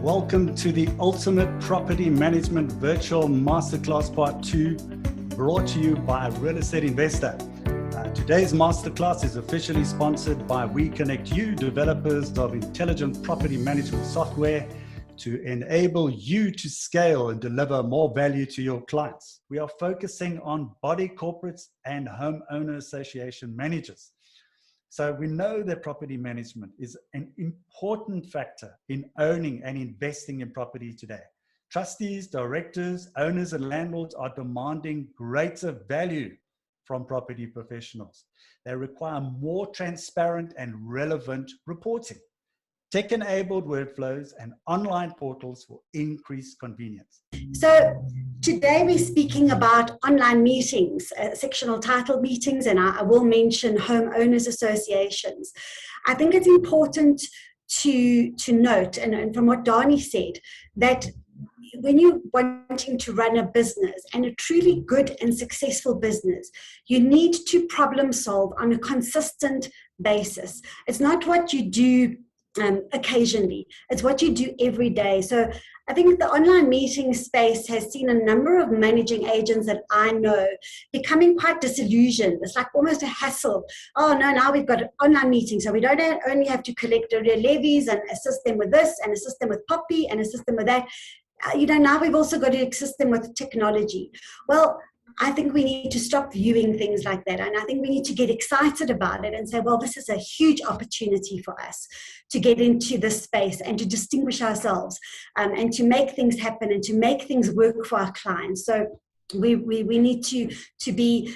Welcome to the Ultimate Property Management Virtual Masterclass Part 2, brought to you by Real Estate Investor. Today's masterclass is officially sponsored by We Connect You, developers of intelligent property management software to enable you to scale and deliver more value to your clients. We are focusing on body corporates and homeowner association managers. So we know that property management is an important factor in owning and investing in property today. Trustees, directors, owners, and landlords are demanding greater value from property professionals. They require more transparent and relevant reporting, tech-enabled workflows, and online portals for increased convenience. So today we're speaking about online meetings, sectional title meetings, and I will mention homeowners associations. I think it's important to note, and from what Dani said, that when you're wanting to run a business, and a truly good and successful business, you need to problem solve on a consistent basis. It's not what you do occasionally, it's what you do every day. So I think the online meeting space has seen a number of managing agents that I know becoming quite disillusioned. It's like almost a hassle. Oh no, now we've got an online meeting, so we don't only have to collect their levies and assist them with this and assist them with Poppy and assist them with that. Now we've also got to assist them with technology. Well, I think we need to stop viewing things like that. And I think we need to get excited about it and say, well, this is a huge opportunity for us to get into this space and to distinguish ourselves and to make things happen and to make things work for our clients. So we need to be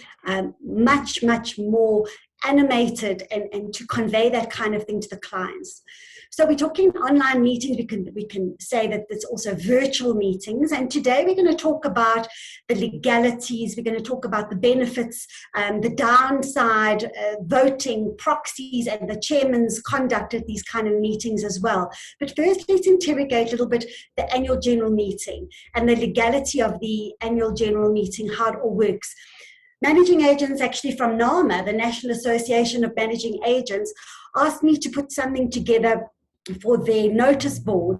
much, much more animated and to convey that kind of thing to the clients. So we're talking online meetings. We can say that it's also virtual meetings. And today we're going to talk about the legalities. We're going to talk about the benefits, the downside, voting, proxies, and the chairman's conduct at these kind of meetings as well. But first, let's interrogate a little bit the annual general meeting and the legality of the annual general meeting, how it all works. Managing agents actually from NAMA, the National Association of Managing Agents, asked me to put something together for their notice board,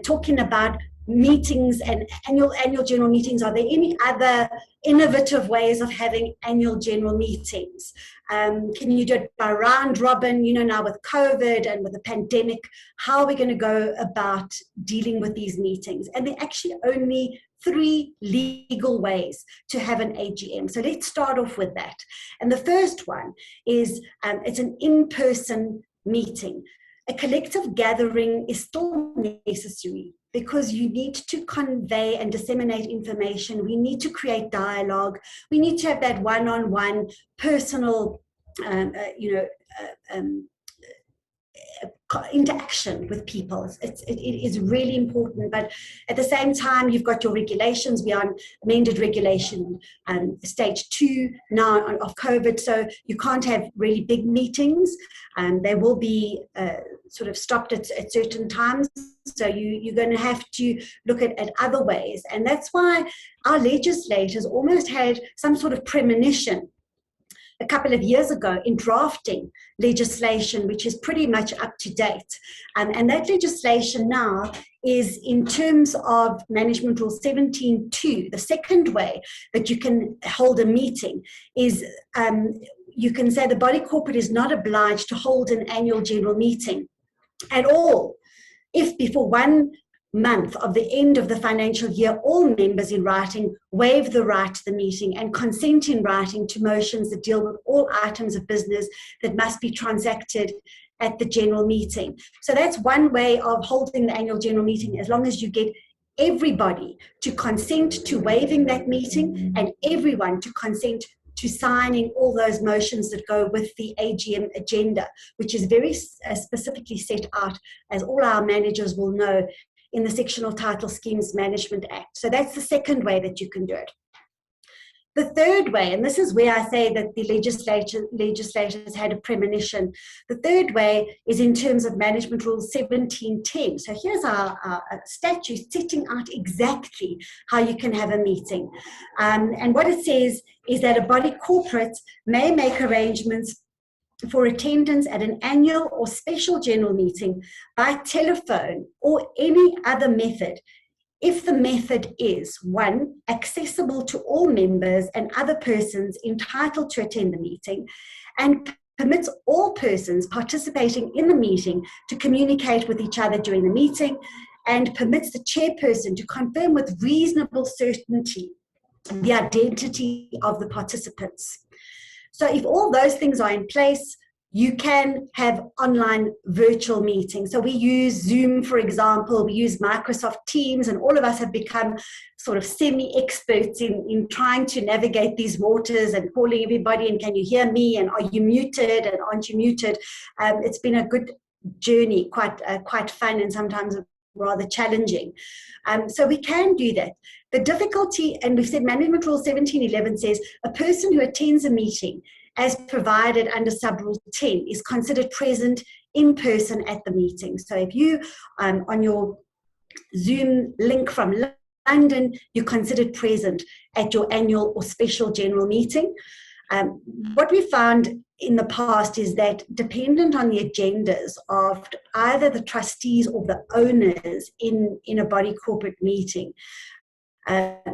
talking about meetings and annual general meetings. Are there any other innovative ways of having annual general meetings? Can you do it by round robin? Now with COVID and with the pandemic, how are we going to go about dealing with these meetings? And there are actually only 3 legal ways to have an AGM. So let's start off with that. And the first one is it's an in-person meeting. A collective gathering is still necessary because you need to convey and disseminate information. We need to create dialogue. We need to have that one-on-one personal, interaction with people. It is really important, but at the same time, you've got your regulations. We are on amended regulation stage 2 now of COVID, so you can't have really big meetings. They will be sort of stopped at certain times, so you're going to have to look at other ways, and that's why our legislators almost had some sort of premonition a couple of years ago in drafting legislation, which is pretty much up to date. And that legislation now is in terms of Management Rule 17.2. The second way that you can hold a meeting is you can say the body corporate is not obliged to hold an annual general meeting at all if before 1 month of the end of the financial year, all members in writing waive the right to the meeting and consent in writing to motions that deal with all items of business that must be transacted at the general meeting. So that's one way of holding the annual general meeting, as long as you get everybody to consent to waiving that meeting and everyone to consent to signing all those motions that go with the AGM agenda, which is very specifically set out, as all our managers will know, in the Sectional Title Schemes Management Act. So that's the second way that you can do it. The third way, and this is where I say that the legislators had a premonition, the third way is in terms of Management Rule 17.10. So here's our statute setting out exactly how you can have a meeting. And what it says is that a body corporate may make arrangements for attendance at an annual or special general meeting by telephone or any other method, if the method is, 1, accessible to all members and other persons entitled to attend the meeting, and permits all persons participating in the meeting to communicate with each other during the meeting, and permits the chairperson to confirm with reasonable certainty the identity of the participants. So if all those things are in place, you can have online virtual meetings. So we use Zoom, for example, we use Microsoft Teams, and all of us have become sort of semi-experts in trying to navigate these waters and calling everybody, and can you hear me, and are you muted, and aren't you muted? It's been a good journey, quite fun, and sometimes rather challenging. So we can do that. The difficulty, and we've said Management Rule 1711 says, a person who attends a meeting as provided under Sub-Rule 10 is considered present in person at the meeting. So if you, on your Zoom link from London, you're considered present at your annual or special general meeting. What we found in the past is that, dependent on the agendas of either the trustees or the owners in a body corporate meeting,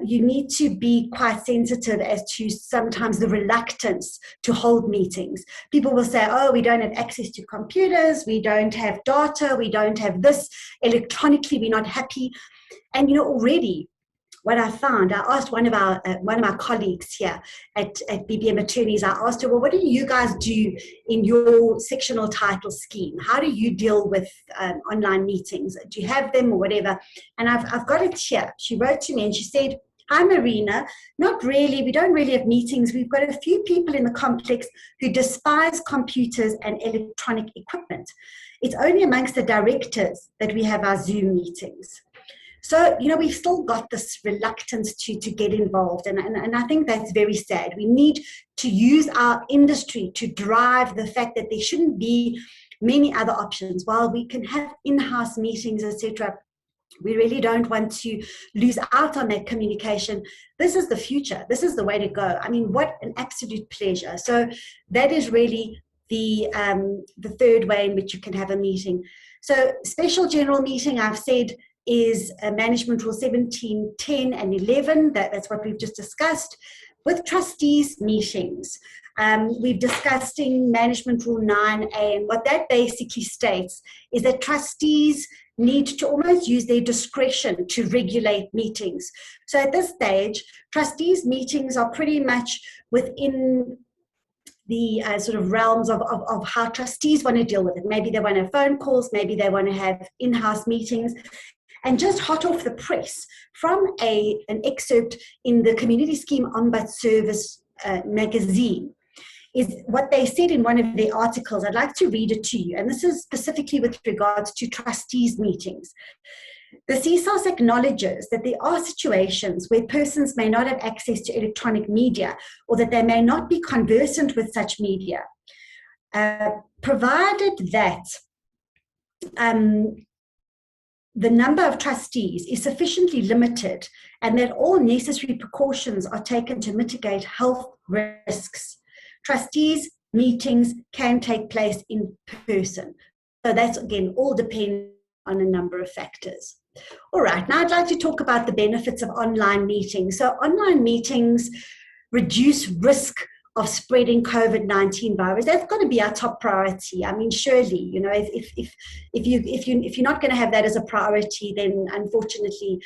you need to be quite sensitive as to sometimes the reluctance to hold meetings. People will say, oh, we don't have access to computers, we don't have data, we don't have this electronically, we're not happy. And already what I found, I asked one of my colleagues here at BBM Attorneys, I asked her, well, what do you guys do in your sectional title scheme? How do you deal with online meetings? Do you have them or whatever? And I've got it here. She wrote to me and she said, hi, Marina, not really. We don't really have meetings. We've got a few people in the complex who despise computers and electronic equipment. It's only amongst the directors that we have our Zoom meetings. So, we've still got this reluctance to get involved. And I think that's very sad. We need to use our industry to drive the fact that there shouldn't be many other options. While we can have in-house meetings, etc., we really don't want to lose out on that communication. This is the future. This is the way to go. I mean, what an absolute pleasure. So that is really the third way in which you can have a meeting. So special general meeting, I've said, is Management Rule 17, 10, and 11. That's what we've just discussed. With trustees meetings, we've discussed in Management Rule 9A, and what that basically states is that trustees need to almost use their discretion to regulate meetings. So at this stage, trustees meetings are pretty much within the sort of realms of how trustees want to deal with it. Maybe they want to have phone calls, maybe they want to have in-house meetings. And just hot off the press, from an excerpt in the Community Scheme Ombuds Service magazine, is what they said in one of their articles. I'd like to read it to you. And this is specifically with regards to trustees meetings. The CSAS acknowledges that there are situations where persons may not have access to electronic media, or that they may not be conversant with such media, provided that the number of trustees is sufficiently limited and that all necessary precautions are taken to mitigate health risks. Trustees meetings can take place in person. So that's, again, all dependent on a number of factors. All right, now I'd like to talk about the benefits of online meetings. So online meetings reduce risk of spreading COVID-19 virus. That's got to be our top priority. I mean, surely, if you're not going to have that as a priority, then unfortunately,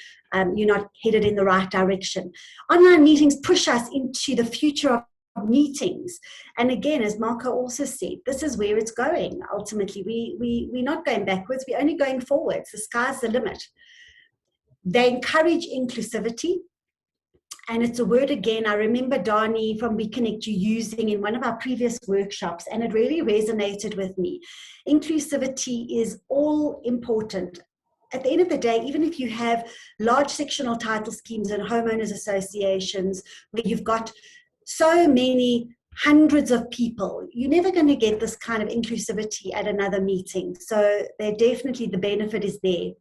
you're not headed in the right direction. Online meetings push us into the future of meetings. And again, as Marco also said, this is where it's going. Ultimately, we're not going backwards, we're only going forwards. The sky's the limit. They encourage inclusivity. And it's a word, again, I remember Dani from We Connect you using in one of our previous workshops, and it really resonated with me. Inclusivity is all important. At the end of the day, even if you have large sectional title schemes and homeowners associations where you've got so many hundreds of people, you're never going to get this kind of inclusivity at another meeting. So definitely the benefit is there.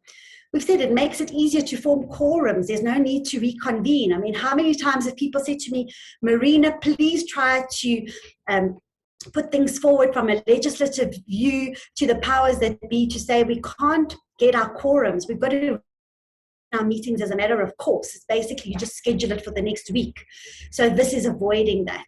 We've said it makes it easier to form quorums. There's no need to reconvene. I mean, how many times have people said to me, Marina, please try to put things forward from a legislative view to the powers that be to say we can't get our quorums. We've got to do our meetings as a matter of course. It's basically you just schedule it for the next week. So this is avoiding that.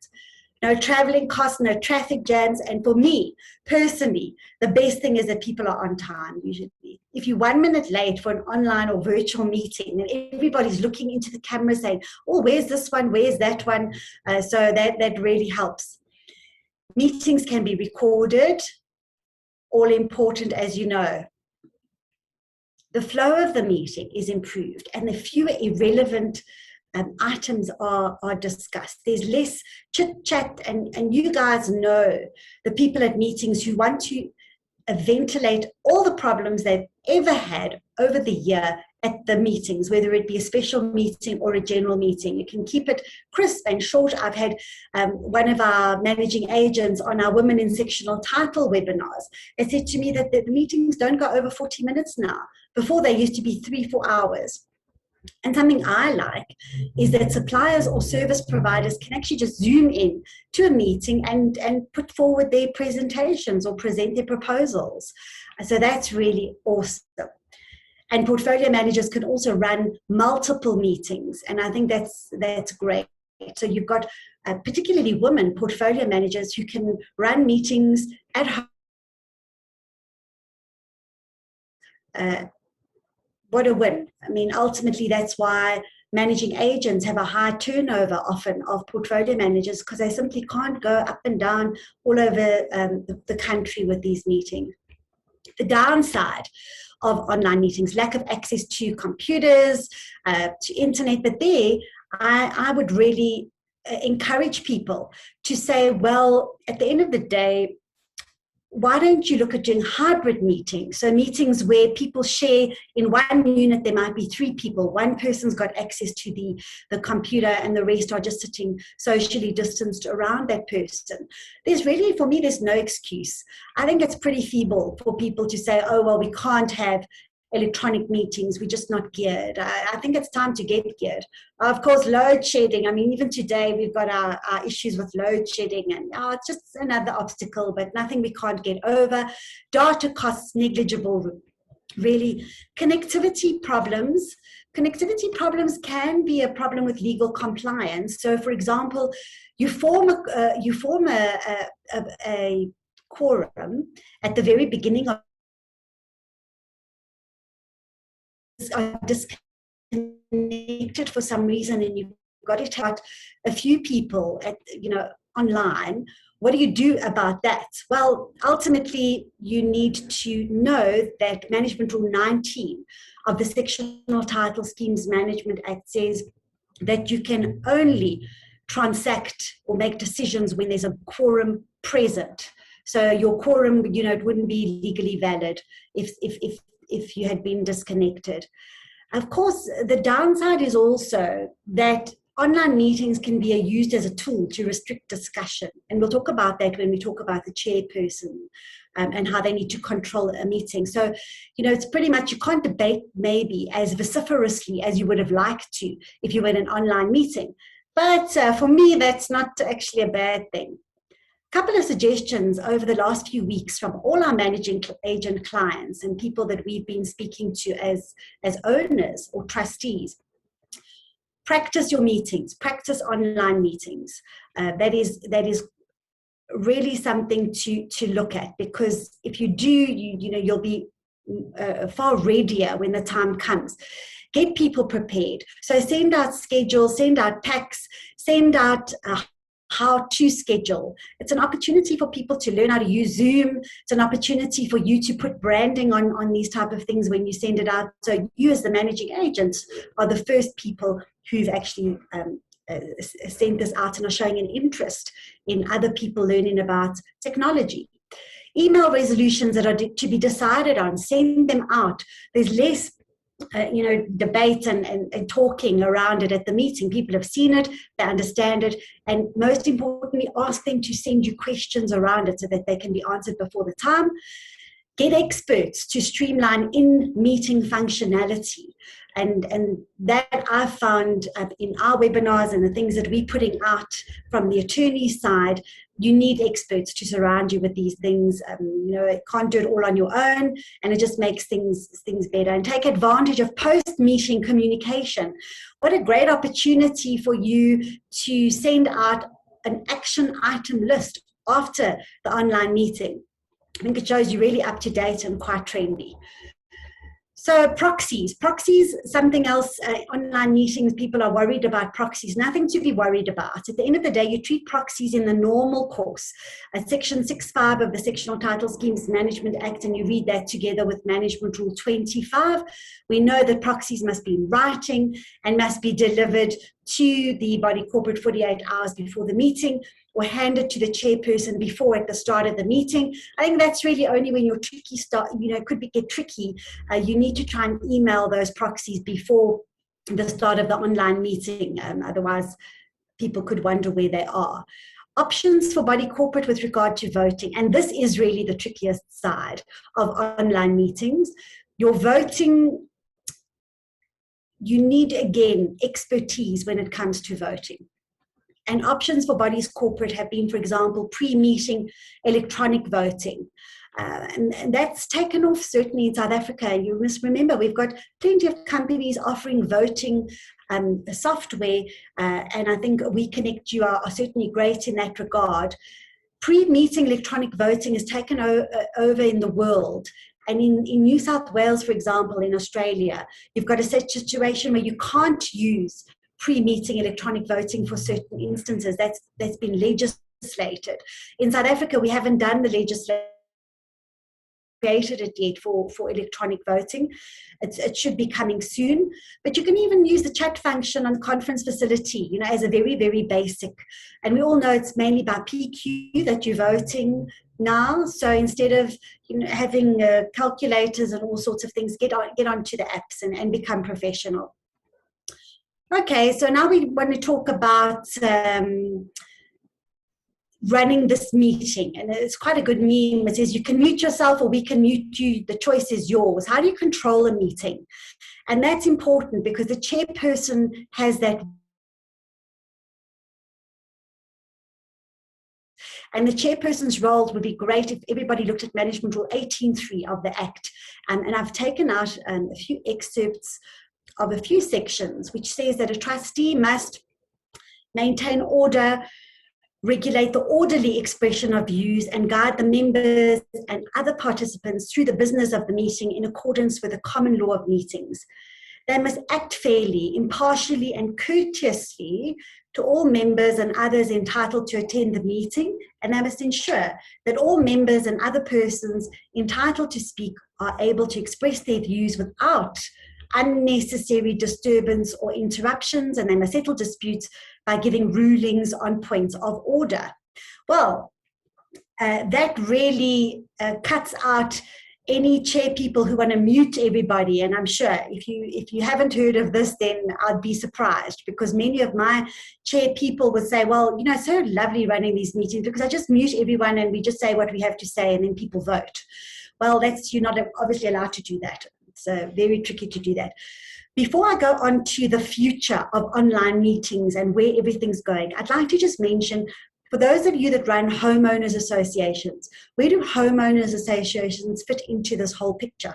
No traveling costs, no traffic jams. And for me, personally, the best thing is that people are on time, usually. If you're 1 minute late for an online or virtual meeting, and everybody's looking into the camera saying, oh, where's this one? Where's that one? So that really helps. Meetings can be recorded, all important, as you know. The flow of the meeting is improved, and the fewer irrelevant items are discussed. There's less chit-chat, and you guys know the people at meetings who want to ventilate all the problems they've ever had over the year at the meetings, whether it be a special meeting or a general meeting. You can keep it crisp and short. I've had one of our managing agents on our Women in Sectional Title webinars. They said to me that the meetings don't go over 40 minutes now. Before, they used to be 3-4 hours. And something I like is that suppliers or service providers can actually just zoom in to a meeting and put forward their presentations or present their proposals. So that's really awesome. And portfolio managers can also run multiple meetings. And I think that's great. So you've got particularly women portfolio managers who can run meetings at home. What a win. I mean, ultimately, that's why managing agents have a high turnover often of portfolio managers, because they simply can't go up and down all over the country with these meetings. The downside of online meetings, lack of access to computers, to internet, but there I would really encourage people to say, well, at the end of the day, why don't you look at doing hybrid meetings? So meetings where people share in one unit, there might be 3 people. One person's got access to the computer and the rest are just sitting socially distanced around that person. There's really, for me, there's no excuse. I think it's pretty feeble for people to say, oh, well, we can't have electronic meetings, we're just not geared. I think it's time to get geared. Of course, load shedding. I mean, even today we've got our issues with load shedding, and it's just another obstacle, but nothing we can't get over. Data costs negligible, really. Connectivity problems can be a problem with legal compliance. So, for example, you form a quorum at the very beginning of are disconnected for some reason, and you've got to take out a few people at online. What do you do about that? Well, ultimately, you need to know that Management Rule 19 of the Sectional Title Schemes Management Act says that you can only transact or make decisions when there's a quorum present. So your quorum, it wouldn't be legally valid if you had been disconnected. Of course, the downside is also that online meetings can be used as a tool to restrict discussion. And we'll talk about that when we talk about the chairperson and how they need to control a meeting. So, it's pretty much, you can't debate maybe as vociferously as you would have liked to if you were in an online meeting. But for me, that's not actually a bad thing. Couple of suggestions over the last few weeks from all our managing agent clients and people that we've been speaking to as owners or trustees. Practice your meetings, practice online meetings. That is really something to look at, because if you do, you'll be far readier when the time comes. Get people prepared. So send out schedules, send out packs, send out how to schedule. It's an opportunity for people to learn how to use Zoom. It's an opportunity for you to put branding on these type of things when you send it out. So you as the managing agents are the first people who've actually sent this out and are showing an interest in other people learning about technology. Email resolutions that are to be decided on, send them out. There's less debate and talking around it at the meeting. People have seen it, they understand it, and most importantly, ask them to send you questions around it so that they can be answered before the time. Get experts to streamline in-meeting functionality. And that I've found in our webinars and the things that we're putting out from the attorney side, you need experts to surround you with these things. You can't do it all on your own, and it just makes things better. And take advantage of post-meeting communication. What a great opportunity for you to send out an action item list after the online meeting. I think it shows you really up to date and quite trendy. So proxies, something else, online meetings, people are worried about proxies. Nothing to be worried about. At the end of the day, you treat proxies in the normal course. Section 6.5 of the Sectional Title Schemes Management Act, and you read that together with Management Rule 25. We know that proxies must be in writing and must be delivered to the body corporate 48 hours before the meeting, or handed to the chairperson before at the start of the meeting. I think that's really only when your tricky start, get tricky. You need to try and email those proxies before the start of the online meeting. Otherwise, people could wonder where they are. Options for body corporate with regard to voting. And this is really the trickiest side of online meetings. Your voting, you need, again, expertise when it comes to voting. And options for bodies corporate have been, for example, pre-meeting electronic voting. And that's taken off, certainly in South Africa. You must remember, we've got plenty of companies offering voting software, and I think We Connect You are certainly great in that regard. Pre-meeting electronic voting is taken over in the world. And in New South Wales, for example, in Australia, you've got a situation where you can't use pre-meeting electronic voting for certain instances. That's been legislated. In South Africa, we haven't done the legislation, created it yet for electronic voting. It should be coming soon. But you can even use the chat function on conference facility, as a very, very basic. And we all know it's mainly by PQ that you're voting now. So instead of having calculators and all sorts of things, get onto the apps and become professional. Okay, so now we want to talk about running this meeting. And it's quite a good meme. It says you can mute yourself or we can mute you. The choice is yours. How do you control a meeting? And that's important because the chairperson has that. And the chairperson's role would be great if everybody looked at Management Rule 18.3 of the Act. And I've taken out a few excerpts of a few sections, which says that a trustee must maintain order, regulate the orderly expression of views, and guide the members and other participants through the business of the meeting in accordance with the common law of meetings. They must act fairly, impartially, and courteously to all members and others entitled to attend the meeting, and they must ensure that all members and other persons entitled to speak are able to express their views without unnecessary disturbance or interruptions, and they must settle disputes by giving rulings on points of order. Well, that really cuts out any chair people who want to mute everybody. And I'm sure if you haven't heard of this, then I'd be surprised, because many of my chair people would say, well, it's so lovely running these meetings because I just mute everyone and we just say what we have to say and then people vote. Well, you're not obviously allowed to do that. It's very tricky to do that. Before I go on to the future of online meetings and where everything's going, I'd like to just mention, for those of you that run homeowners associations, where do homeowners associations fit into this whole picture?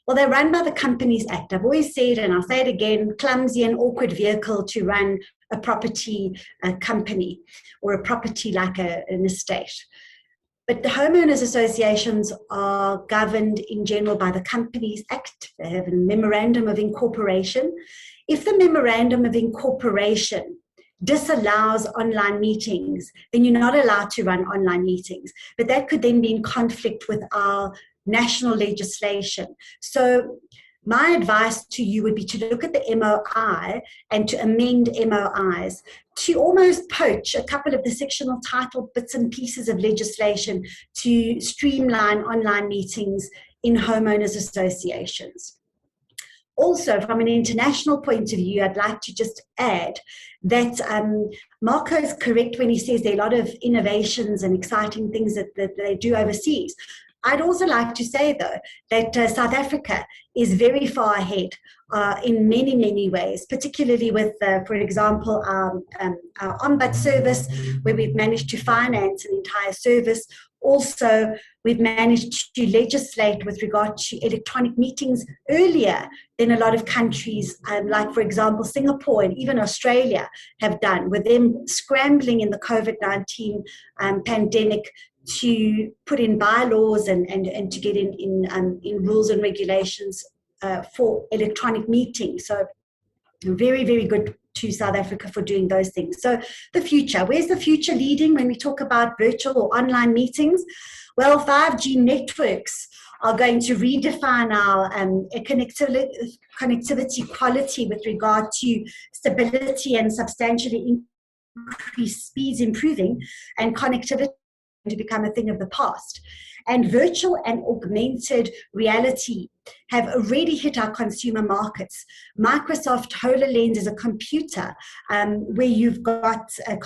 Well, they're run by the Companies Act. I've always said, and I'll say it again, clumsy and awkward vehicle to run a property company or a property like an estate. But the homeowners associations are governed in general by the Companies Act. They have a memorandum of incorporation. If the memorandum of incorporation disallows online meetings, then you're not allowed to run online meetings. But that could then be in conflict with our national legislation. So my advice to you would be to look at the MOI and to amend MOIs to almost poach a couple of the sectional title bits and pieces of legislation to streamline online meetings in homeowners associations. Also, from an international point of view, I'd like to just add that Marco is correct when he says there are a lot of innovations and exciting things that they do overseas. I'd also like to say, though, that South Africa is very far ahead in many, many ways, particularly with, for example, our Ombud service, where we've managed to finance an entire service. Also, we've managed to legislate with regard to electronic meetings earlier than a lot of countries, like, for example, Singapore and even Australia have done, with them scrambling in the COVID-19 pandemic to put in bylaws and to get in rules and regulations for electronic meetings. So very, very good to South Africa for doing those things. So the future, where's the future leading when we talk about virtual or online meetings? Well, 5G networks are going to redefine our connectivity quality with regard to stability and substantially increased speeds improving, and connectivity to become a thing of the past. And virtual and augmented reality have already hit our consumer markets. Microsoft HoloLens is a computer where you've got a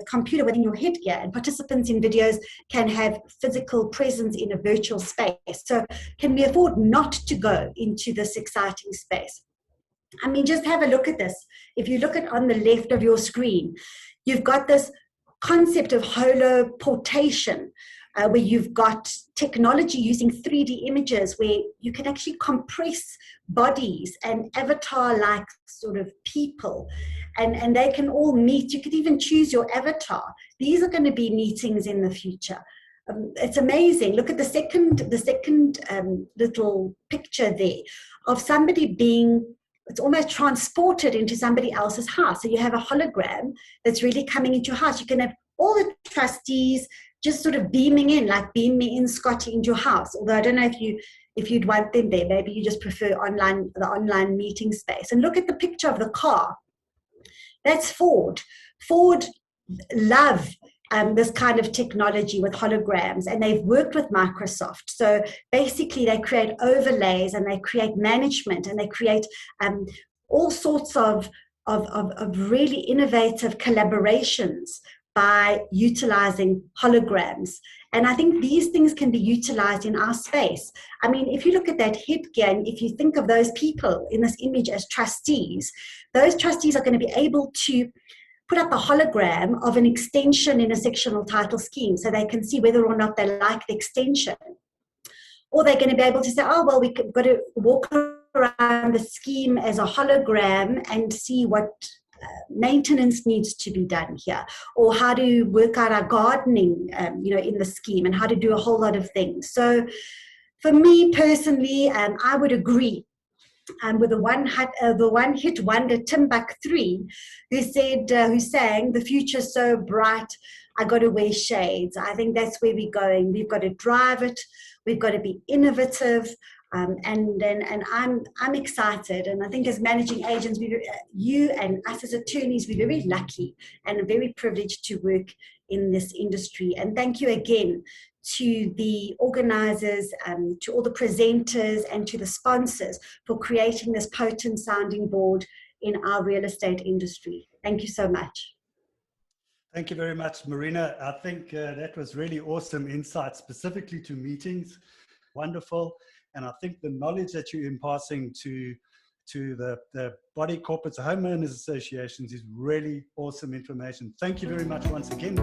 computer within your headgear, and participants in videos can have physical presence in a virtual space. So can we afford not to go into this exciting space? I mean, just have a look at this. If you look at on the left of your screen, you've got this concept of holoportation, where you've got technology using 3D images where you can actually compress bodies and avatar-like sort of people, and they can all meet. You could even choose your avatar. These are going to be meetings in the future. It's amazing. Look at the second little picture there of somebody being, it's almost transported into somebody else's house. So you have a hologram that's really coming into your house. You can have all the trustees just sort of beaming in, like beam me in, Scotty, into your house. Although I don't know if you'd want them there. Maybe you just prefer the online meeting space. And look at the picture of the car. That's Ford. Ford love this kind of technology with holograms, and they've worked with Microsoft. So basically they create overlays, and they create management, and they create all sorts of really innovative collaborations by utilizing holograms. And I think these things can be utilized in our space. I mean, if you look at that headgear, and if you think of those people in this image as trustees, those trustees are going to be able to put up a hologram of an extension in a sectional title scheme, so they can see whether or not they like the extension. Or they're going to be able to say, oh, well, we've got to walk around the scheme as a hologram and see what maintenance needs to be done here, or how to work out our gardening, in the scheme, and how to do a whole lot of things. So for me personally, I would agree with the one-hit wonder Timbuk 3, who sang, "The future's so bright, I got to wear shades." I think that's where we're going. We've got to drive it. We've got to be innovative. And I'm excited, and I think as managing agents, you and us as attorneys, we're very lucky and very privileged to work in this industry. And thank you again to the organizers, to all the presenters, and to the sponsors for creating this potent sounding board in our real estate industry. Thank you so much. Thank you very much, Marina. I think that was really awesome insight specifically to meetings. Wonderful. And I think the knowledge that you're imparting to the body corporates, homeowners associations, is really awesome information. Thank you very much once again.